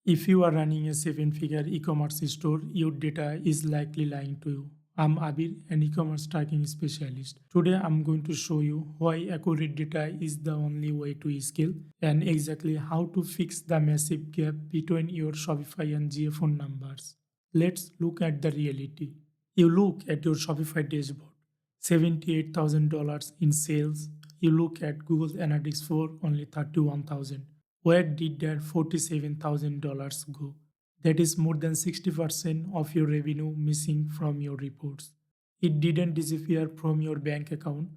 If you are running a seven-figure e-commerce store, your data is likely lying to you. I'm Abir, an e-commerce tracking specialist. Today I'm going to show you why accurate data is the only way to scale and exactly how to fix the massive gap between your Shopify and GA4 numbers. Let's look at the reality. You look at your Shopify dashboard, $78,000 in sales. You look at Google Analytics for only $31,000. Where did that $47,000 go? That is more than 60% of your revenue missing from your reports. It didn't disappear from your bank account,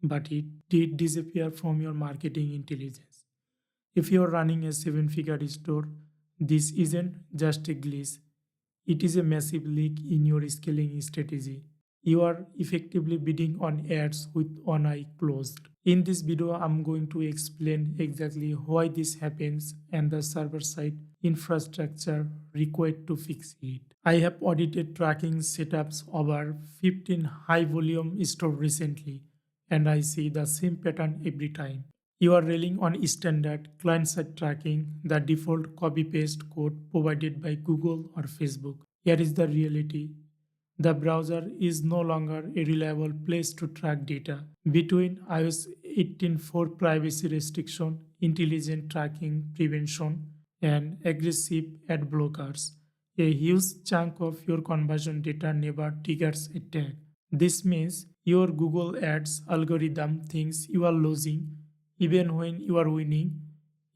but it did disappear from your marketing intelligence. If you're running a seven-figure store, this isn't just a glitch, it is a massive leak in your scaling strategy. You are effectively bidding on ads with one eye closed. In this video, I'm going to explain exactly why this happens and the server-side infrastructure required to fix it. I have audited tracking setups over 15 high-volume stores recently, and I see the same pattern every time. You are relying on standard client-side tracking, the default copy-paste code provided by Google or Facebook. Here is the reality. The browser is no longer a reliable place to track data. Between iOS 18.4 privacy restriction, intelligent tracking prevention, and aggressive ad blockers, a huge chunk of your conversion data never triggers a tag. This means your Google Ads algorithm thinks you are losing even when you are winning.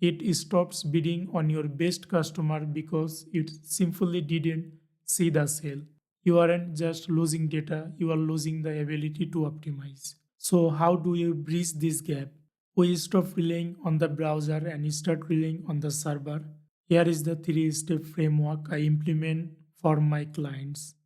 It stops bidding on your best customer because it simply didn't see the sale. You aren't just losing data, you are losing the ability to optimize. So, how do you bridge this gap? We stop relying on the browser and start relying on the server. Here is the three-step framework I implement for my clients.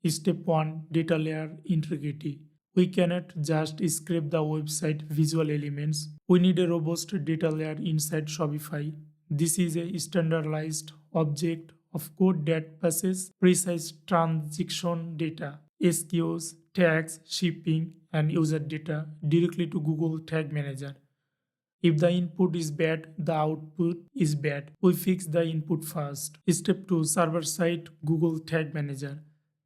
Step 1, data layer integrity. We cannot just scrape the website visual elements. We need a robust data layer inside Shopify. This is a standardized object of code that passes precise transaction data, SKUs, tags, shipping, and user data directly to Google Tag Manager. If the input is bad, the output is bad. We fix the input first. Step 2, server-side Google Tag Manager.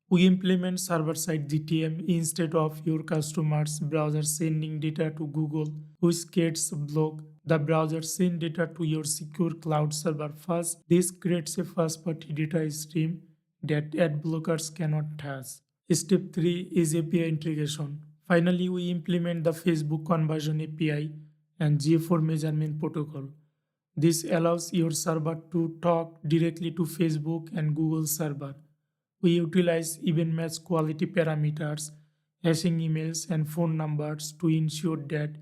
We implement server-side GTM instead of your customer's browser sending data to Google, which gets blocked. The browser sends data to your secure cloud server first. This creates a first-party data stream that ad blockers cannot touch. Step 3 is API integration. Finally, we implement the Facebook Conversion API and GA4 measurement protocol. This allows your server to talk directly to Facebook and Google server. We utilize event match quality parameters, hashing emails and phone numbers to ensure that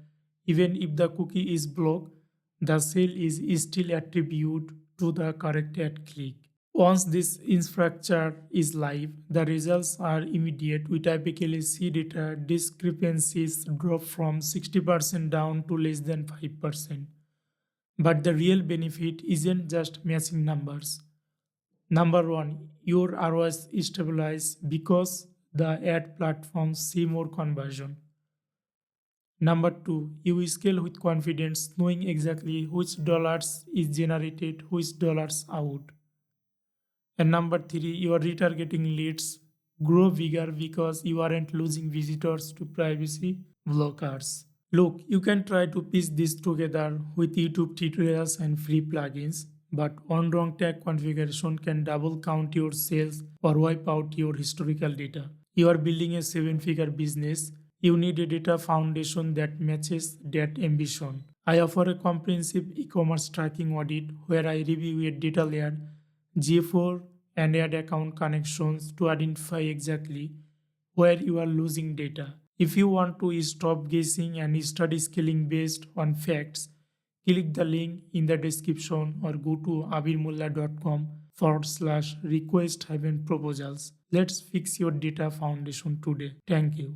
even if the cookie is blocked, the sale is still attributed to the correct ad click. Once this infrastructure is live, the results are immediate. We typically see data discrepancies drop from 60% down to less than 5%. But the real benefit isn't just matching numbers. Number one, your ROAS is stabilized because the ad platforms see more conversion. Number two, you scale with confidence, knowing exactly which dollars is generated, which dollars out. And number three, your retargeting leads grow bigger because you aren't losing visitors to privacy blockers. Look, you can try to piece this together with YouTube tutorials and free plugins, but one wrong tag configuration can double count your sales or wipe out your historical data. You are building a seven-figure business. You need a data foundation that matches that ambition. I offer a comprehensive e-commerce tracking audit where I review a data layer, GA4 and ad account connections to identify exactly where you are losing data. If you want to stop guessing and start scaling based on facts, click the link in the description or go to abirmolla.com/request-proposals. Let's fix your data foundation today. Thank you.